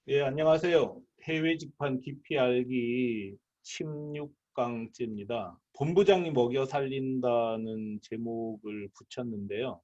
예, 안녕하세요. 해외 직판 깊이 알기 16강째입니다. 본부장님 먹여 살린다는 제목을 붙였는데요.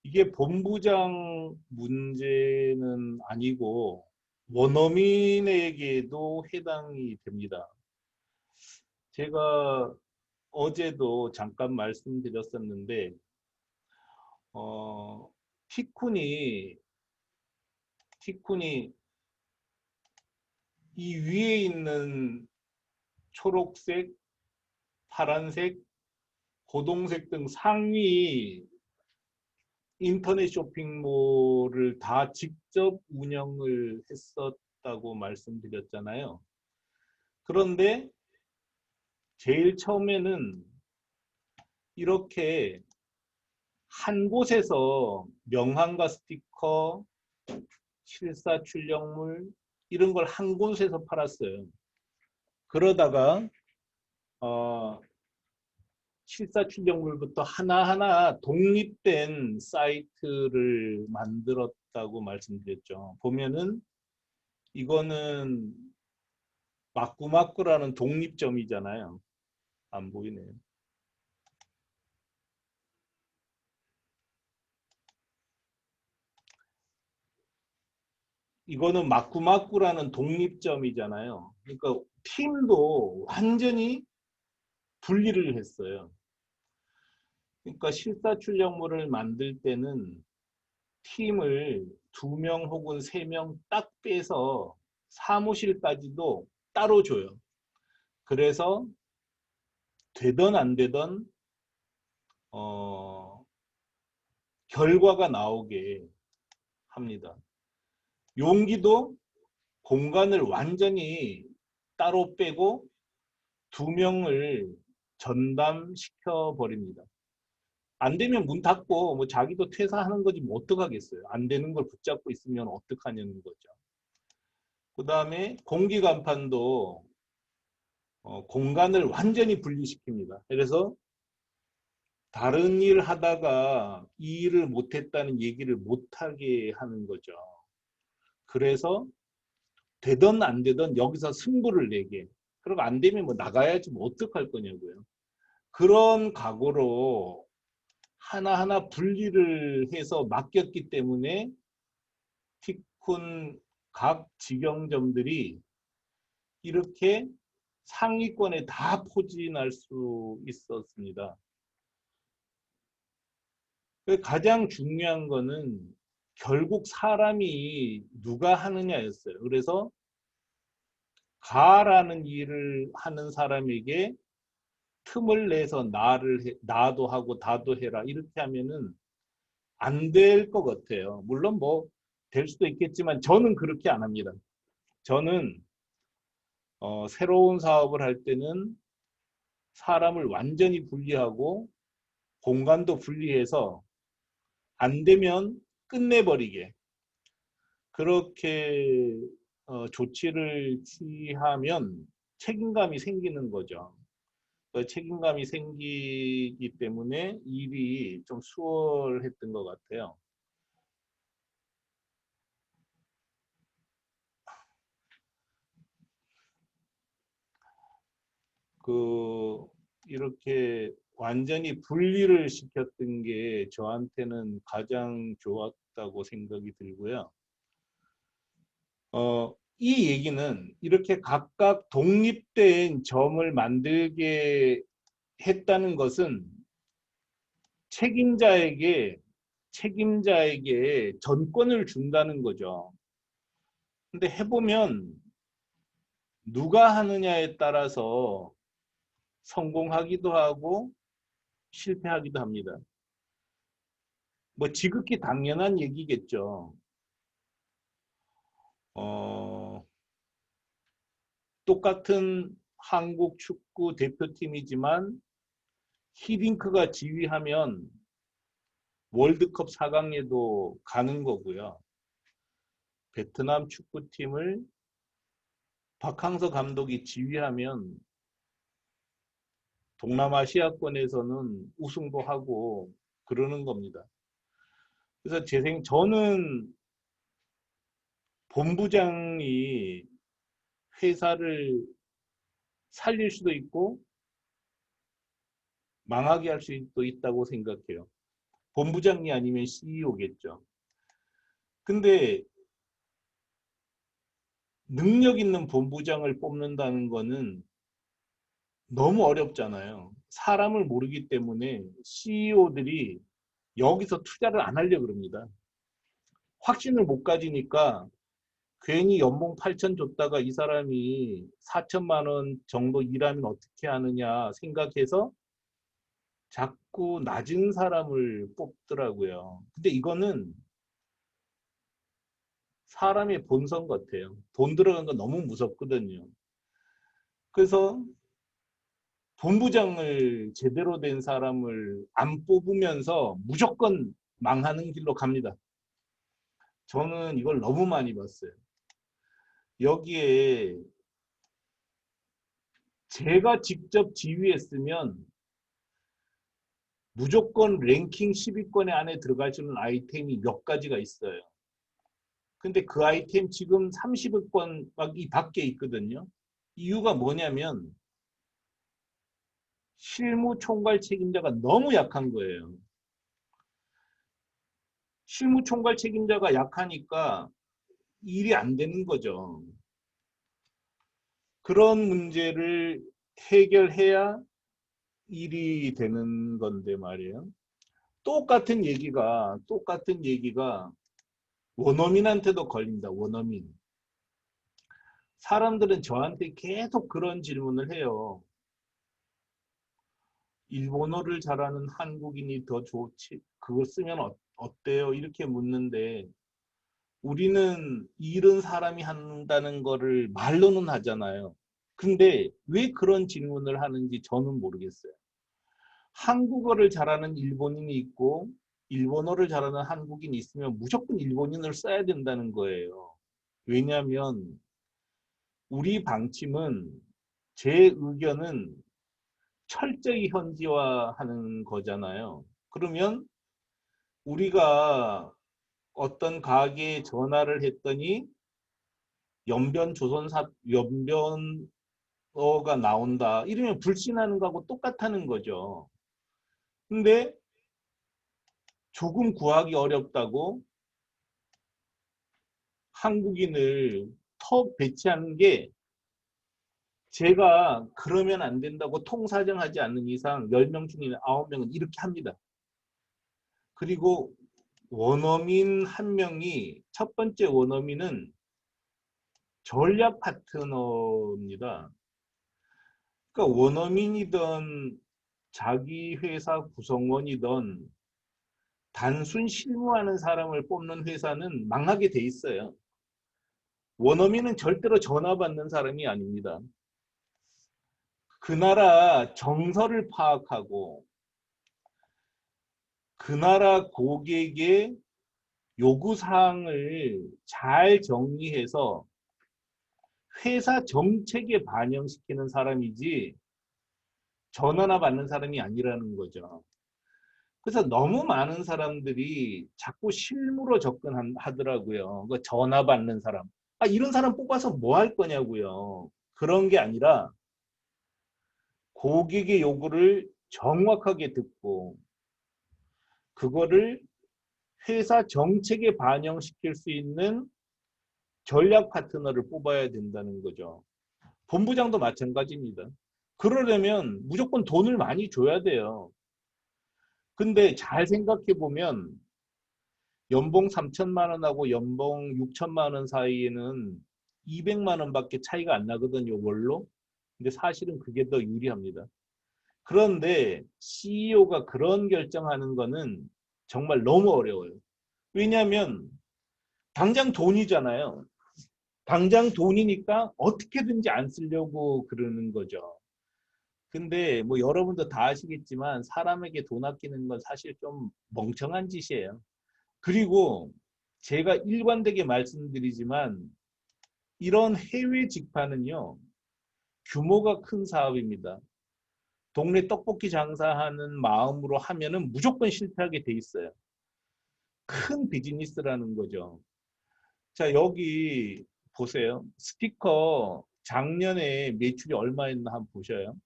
이게 본부장 문제는 아니고 원어민에게도 해당이 됩니다. 제가 어제도 잠깐 말씀드렸었는데, 어, 티쿤이, 티쿤이 이 위에 있는 초록색, 파란색, 고동색 등 상위 인터넷 쇼핑몰을 다 직접 운영을 했었다고 말씀드렸잖아요. 그런데 제일 처음에는 이렇게 한 곳에서 명함과 스티커, 실사 출력물 이런 걸 한 곳에서 팔았어요. 그러다가 어, 실사 출력물부터 하나하나 독립된 사이트를 만들었다고 말씀드렸죠. 보면은 이거는 마꾸마꾸라는 독립점이잖아요. 안 보이네요. 이거는 마꾸마꾸라는 독립점이잖아요. 그러니까 팀도 완전히 분리를 했어요. 그러니까 실사 출력물을 만들 때는 팀을 2명 혹은 3명 딱 빼서 사무실까지도 따로 줘요. 그래서 되던 안 되던 어, 결과가 나오게 합니다. 용기도 공간을 완전히 따로 빼고 2명을 전담시켜 버립니다. 안 되면 문 닫고 뭐 자기도 퇴사하는 거지 뭐 어떡하겠어요. 안 되는 걸 붙잡고 있으면 어떡하냐는 거죠. 그 다음에 공기 간판도 공간을 완전히 분리시킵니다. 그래서 다른 일 하다가 이 일을 못했다는 얘기를 못하게 하는 거죠. 그래서 되든 안 되든 여기서 승부를 내게. 그리고 안 되면 뭐 나가야지 뭐 어떡할 거냐고요. 그런 각오로 하나하나 분리를 해서 맡겼기 때문에 티쿤 각 직영점들이 이렇게 상위권에 다 포진할 수 있었습니다. 가장 중요한 거는 결국 사람이 누가 하느냐였어요. 그래서 가라는 일을 하는 사람에게 틈을 내서 나도 하고 다도 해라 이렇게 하면은 안 될 것 같아요. 물론 뭐 될 수도 있겠지만 저는 그렇게 안 합니다. 저는 새로운 사업을 할 때는 사람을 완전히 분리하고 공간도 분리해서 안 되면 끝내버리게 그렇게 조치를 취하면 책임감이 생기는 거죠. 그 책임감이 생기기 때문에 일이 좀 수월했던 것 같아요. 그 이렇게 완전히 분리를 시켰던 게 저한테는 가장 좋았다고 생각이 들고요. 이 얘기는 이렇게 각각 독립된 점을 만들게 했다는 것은 책임자에게 책임자에게 전권을 준다는 거죠. 근데 해보면 누가 하느냐에 따라서 성공하기도 하고 실패하기도 합니다. 뭐 지극히 당연한 얘기겠죠. 어, 똑같은 한국 축구 대표팀이지만 히딩크가 지휘하면 월드컵 4강에도 가는 거고요. 베트남 축구팀을 박항서 감독이 지휘하면 동남아시아권에서는 우승도 하고 그러는 겁니다. 그래서 저는 본부장이 회사를 살릴 수도 있고 망하게 할 수도 있다고 생각해요. 본부장이 아니면 CEO겠죠. 근데 능력 있는 본부장을 뽑는다는 거는 너무 어렵잖아요. 사람을 모르기 때문에 CEO들이 여기서 투자를 안 하려고 그럽니다. 확신을 못 가지니까 괜히 연봉 8천 줬다가 이 사람이 4천만 원 정도 일하면 어떻게 하느냐 생각해서 자꾸 낮은 사람을 뽑더라고요. 근데 이거는 사람의 본성 같아요. 돈 들어간 건 너무 무섭거든요. 그래서 본부장을 제대로 된 사람을 안 뽑으면서 무조건 망하는 길로 갑니다. 저는 이걸 너무 많이 봤어요. 여기에 제가 직접 지휘했으면 무조건 랭킹 10위권 안에 들어갈 수 있는 아이템이 몇 가지가 있어요. 근데 그 아이템 지금 30위권 막 이 밖에 있거든요. 이유가 뭐냐면 실무 총괄 책임자가 너무 약한 거예요. 실무 총괄 책임자가 약하니까 일이 안 되는 거죠. 그런 문제를 해결해야 일이 되는 건데 말이에요. 똑같은 얘기가 원어민한테도 걸립니다. 원어민. 사람들은 저한테 계속 그런 질문을 해요. 일본어를 잘하는 한국인이 더 좋지? 그거 쓰면 어때요? 이렇게 묻는데 우리는 일은 사람이 한다는 거를 말로는 하잖아요. 근데 왜 그런 질문을 하는지 저는 모르겠어요. 한국어를 잘하는 일본인이 있고 일본어를 잘하는 한국인이 있으면 무조건 일본인을 써야 된다는 거예요. 왜냐하면 우리 방침은 제 의견은 철저히 현지화하는 거잖아요. 그러면 우리가 어떤 가게에 전화를 했더니 연변어가 나온다. 이러면 불신하는 거하고 똑같다는 거죠. 근데 조금 구하기 어렵다고 한국인을 턱 배치하는 게 제가 그러면 안 된다고 통사정하지 않는 이상 10명 중에 9명은 이렇게 합니다. 그리고 원어민 한 명이 첫 번째 원어민은 전략 파트너입니다. 그러니까 원어민이든 자기 회사 구성원이든 단순 실무하는 사람을 뽑는 회사는 망하게 돼 있어요. 원어민은 절대로 전화 받는 사람이 아닙니다. 그 나라 정서를 파악하고 그 나라 고객의 요구사항을 잘 정리해서 회사 정책에 반영시키는 사람이지 전화나 받는 사람이 아니라는 거죠. 그래서 너무 많은 사람들이 자꾸 실무로 접근하더라고요. 그 전화 받는 사람. 아, 이런 사람 뽑아서 뭐 할 거냐고요. 그런 게 아니라 고객의 요구를 정확하게 듣고 그거를 회사 정책에 반영시킬 수 있는 전략 파트너를 뽑아야 된다는 거죠. 본부장도 마찬가지입니다. 그러려면 무조건 돈을 많이 줘야 돼요. 근데 잘 생각해 보면 연봉 3천만 원하고 연봉 6천만 원 사이에는 200만 원밖에 차이가 안 나거든요, 월로. 근데 사실은 그게 더 유리합니다. 그런데 CEO가 그런 결정하는 거는 정말 너무 어려워요. 왜냐하면 당장 돈이잖아요. 당장 돈이니까 어떻게든지 안 쓰려고 그러는 거죠. 근데 뭐 여러분도 다 아시겠지만 사람에게 돈 아끼는 건 사실 좀 멍청한 짓이에요. 그리고 제가 일관되게 말씀드리지만 이런 해외 직파는요, 규모가 큰 사업입니다. 동네 떡볶이 장사하는 마음으로 하면은 무조건 실패하게 돼 있어요. 큰 비즈니스라는 거죠. 자, 여기 보세요. 스티커 작년에 매출이 얼마였나 한번 보셔요.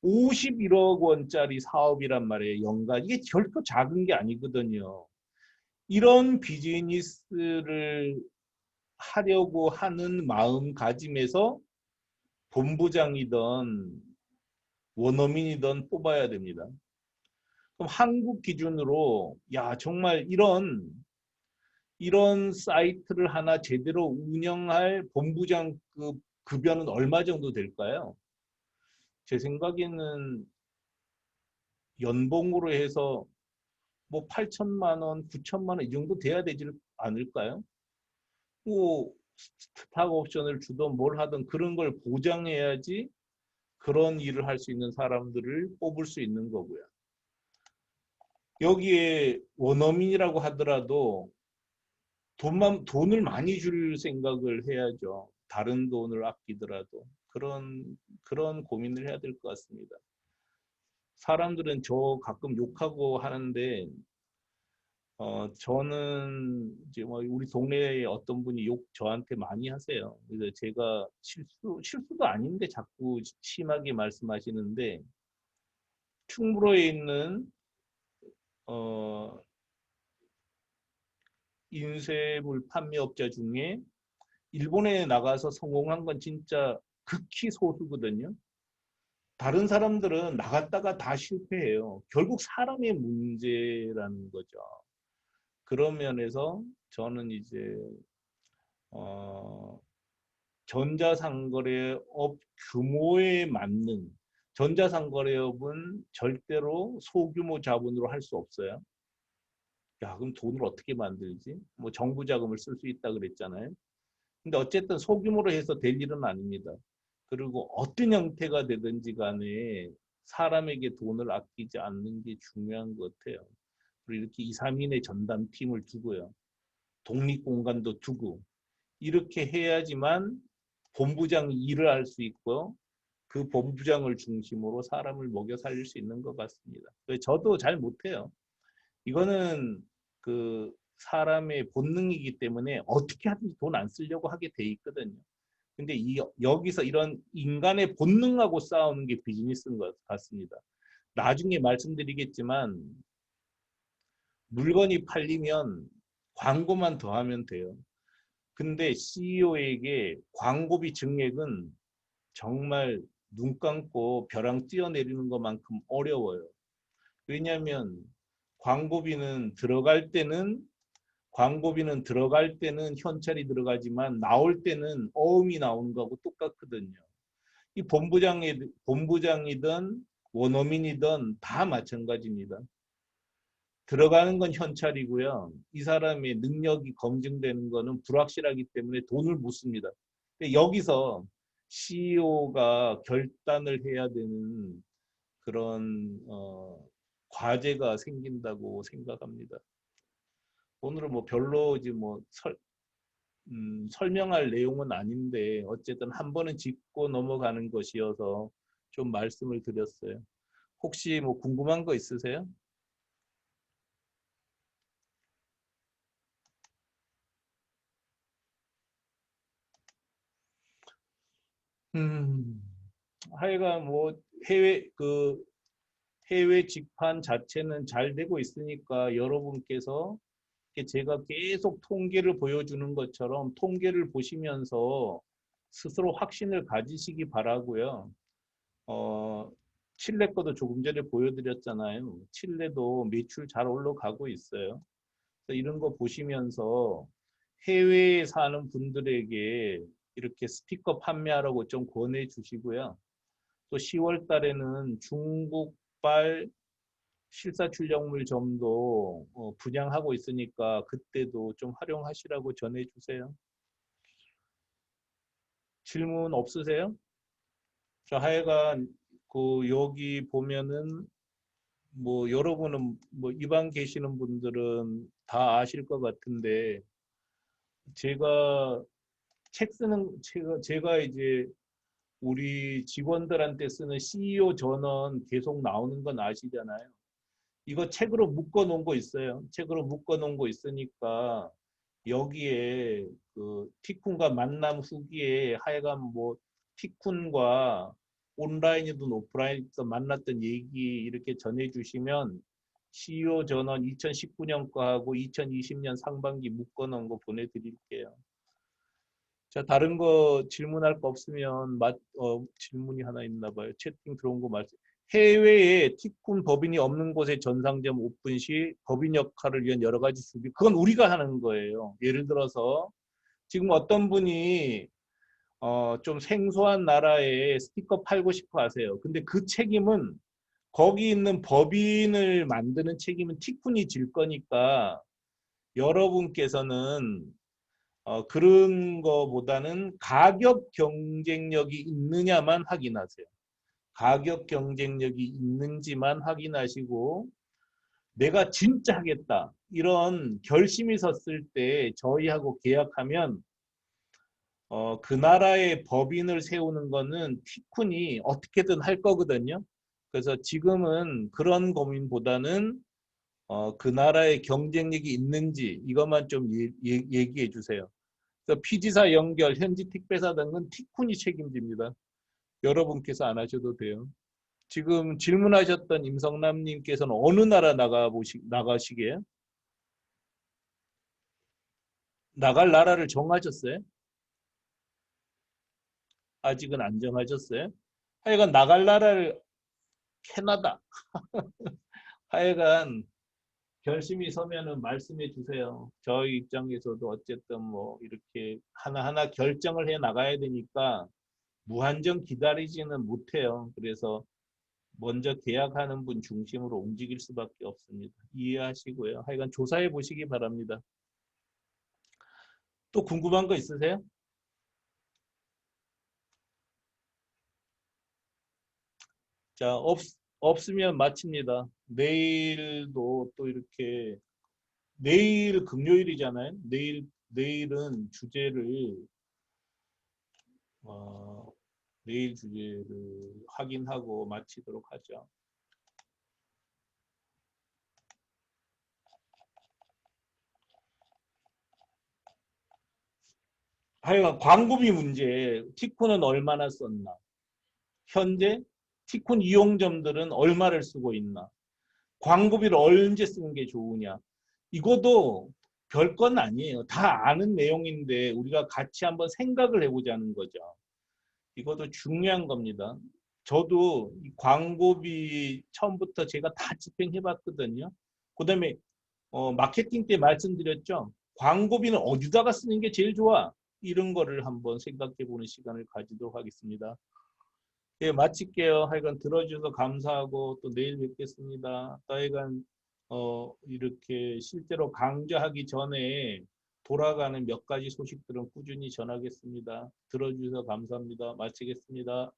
51억 원짜리 사업이란 말이에요. 연간. 이게 결코 작은 게 아니거든요. 이런 비즈니스를 하려고 하는 마음가짐에서 본부장이든 원어민이든 뽑아야 됩니다. 그럼 한국 기준으로 야 정말 이런 사이트를 하나 제대로 운영할 본부장급 급여는 얼마 정도 될까요? 제 생각에는 연봉으로 해서 뭐 8천만 원, 9천만 원 이 정도 돼야 되지 않을까요? 뭐 스탁 옵션을 주든 뭘 하든 그런 걸 보장해야지 그런 일을 할 수 있는 사람들을 뽑을 수 있는 거고요. 여기에 원어민이라고 하더라도 돈을 많이 줄 생각을 해야죠. 다른 돈을 아끼더라도 그런 고민을 해야 될 것 같습니다. 사람들은 저 가끔 욕하고 하는데 저는 이제 뭐 우리 동네에 어떤 분이 욕 저한테 많이 하세요. 그래서 제가 실수도 아닌데 자꾸 심하게 말씀하시는데 충무로에 있는 어, 인쇄물 판매업자 중에 일본에 나가서 성공한 건 진짜 극히 소수거든요. 다른 사람들은 나갔다가 다 실패해요. 결국 사람의 문제라는 거죠. 그런 면에서 저는 이제 어, 전자상거래업 규모에 맞는 전자상거래업은 절대로 소규모 자본으로 할 수 없어요. 야, 그럼 돈을 어떻게 만들지? 뭐 정부 자금을 쓸 수 있다 그랬잖아요. 근데 어쨌든 소규모로 해서 될 일은 아닙니다. 그리고 어떤 형태가 되든지 간에 사람에게 돈을 아끼지 않는 게 중요한 것 같아요. 그리고 이렇게 2, 3인의 전담팀을 두고요. 독립공간도 두고 이렇게 해야지만 본부장이 일을 할 수 있고 그 본부장을 중심으로 사람을 먹여 살릴 수 있는 것 같습니다. 저도 잘 못해요. 이거는 그 사람의 본능이기 때문에 어떻게 하든지 돈 안 쓰려고 하게 돼 있거든요. 근데 여기서 이런 인간의 본능하고 싸우는 게 비즈니스인 것 같습니다. 나중에 말씀드리겠지만 물건이 팔리면 광고만 더 하면 돼요. 근데 CEO에게 광고비 증액은 정말 눈 감고 벼랑 뛰어내리는 것만큼 어려워요. 왜냐하면 광고비는 들어갈 때는 현찰이 들어가지만 나올 때는 어음이 나오는 거하고 똑같거든요. 이 본부장이든 원어민이든 다 마찬가지입니다. 들어가는 건 현찰이고요. 이 사람의 능력이 검증되는 거는 불확실하기 때문에 돈을 못 씁니다. 근데 여기서 CEO가 결단을 해야 되는 그런 과제가 생긴다고 생각합니다. 오늘은 뭐 별로 이제 뭐 설명할 내용은 아닌데 어쨌든 한 번은 짚고 넘어가는 것이어서 좀 말씀을 드렸어요. 혹시 뭐 궁금한 거 있으세요? 음, 하여간 뭐 해외 그 해외 직판 자체는 잘 되고 있으니까 여러분께서 제가 계속 통계를 보여주는 것처럼 통계를 보시면서 스스로 확신을 가지시기 바라고요. 어, 칠레 거도 조금 전에 보여드렸잖아요. 칠레도 매출 잘 올라가고 있어요. 그래서 이런 거 보시면서 해외에 사는 분들에게 이렇게 스티커 판매하라고 좀 권해 주시고요. 또 10월 달에는 중국발 실사출력물점도 분양하고 있으니까 그때도 좀 활용하시라고 전해 주세요. 질문 없으세요? 저 하여간 그 여기 보면은 뭐 여러분은 뭐 입안 계시는 분들은 다 아실 것 같은데 제가 제가 이제 우리 직원들한테 쓰는 CEO 전원 계속 나오는 건 아시잖아요. 이거 책으로 묶어 놓은 거 있어요. 책으로 묶어 놓은 거 있으니까 여기에 그 티쿤과 만남 후기에 하여간 뭐 티쿤과 온라인이든 오프라인에서 만났던 얘기 이렇게 전해주시면 CEO 전원 2019년 거하고 2020년 상반기 묶어놓은 거 보내드릴게요. 자, 다른 거 질문할 거 없으면 질문이 하나 있나 봐요. 채팅 들어온 거 말씀. 해외에 티쿤 법인이 없는 곳에 전상점 오픈 시 법인 역할을 위한 여러 가지 준비. 그건 우리가 하는 거예요. 예를 들어서 지금 어떤 분이 좀 생소한 나라에 스티커 팔고 싶어 하세요. 근데 그 책임은 거기 있는 법인을 만드는 책임은 티쿤이 질 거니까 여러분께서는 그런 거보다는 가격 경쟁력이 있느냐만 확인하세요. 가격 경쟁력이 있는지만 확인하시고 내가 진짜 하겠다. 이런 결심이 섰을 때 저희하고 계약하면 그 나라의 법인을 세우는 거는 티쿤이 어떻게든 할 거거든요. 그래서 지금은 그런 고민보다는 그 나라의 경쟁력이 있는지 이것만 좀 얘기해 주세요. 그래서 피지사 연결, 현지 택배사 등은 티쿤이 책임집니다. 여러분께서 안 하셔도 돼요. 지금 질문하셨던 임성남님께서는 어느 나라 나가시게요? 나갈 나라를 정하셨어요? 아직은 안 정하셨어요? 하여간 나갈 나라를 캐나다. 하여간 결심이 서면은 말씀해 주세요. 저희 입장에서도 어쨌든 뭐 이렇게 하나하나 결정을 해 나가야 되니까 무한정 기다리지는 못해요. 그래서 먼저 계약하는 분 중심으로 움직일 수밖에 없습니다. 이해하시고요. 하여간 조사해 보시기 바랍니다. 또 궁금한 거 있으세요? 자, 없으면 마칩니다. 내일도 또 이렇게 내일 금요일이잖아요. 내일은 주제를 어, 내일 주제를 확인하고 마치도록 하죠. 하여간 광고비 문제, 티코는 얼마나 썼나? 현재 티콘 이용점들은 얼마를 쓰고 있나? 광고비를 언제 쓰는 게 좋으냐? 이것도 별건 아니에요. 다 아는 내용인데 우리가 같이 한번 생각을 해보자는 거죠. 이것도 중요한 겁니다. 저도 이 광고비 처음부터 제가 다 집행해봤거든요. 그 다음에 마케팅 때 말씀드렸죠. 광고비는 어디다가 쓰는 게 제일 좋아? 이런 거를 한번 생각해보는 시간을 가지도록 하겠습니다. 예, 마칠게요. 하여간 들어주셔서 감사하고 또 내일 뵙겠습니다. 또 하여간 이렇게 실제로 강좌하기 전에 돌아가는 몇 가지 소식들은 꾸준히 전하겠습니다. 들어주셔서 감사합니다. 마치겠습니다.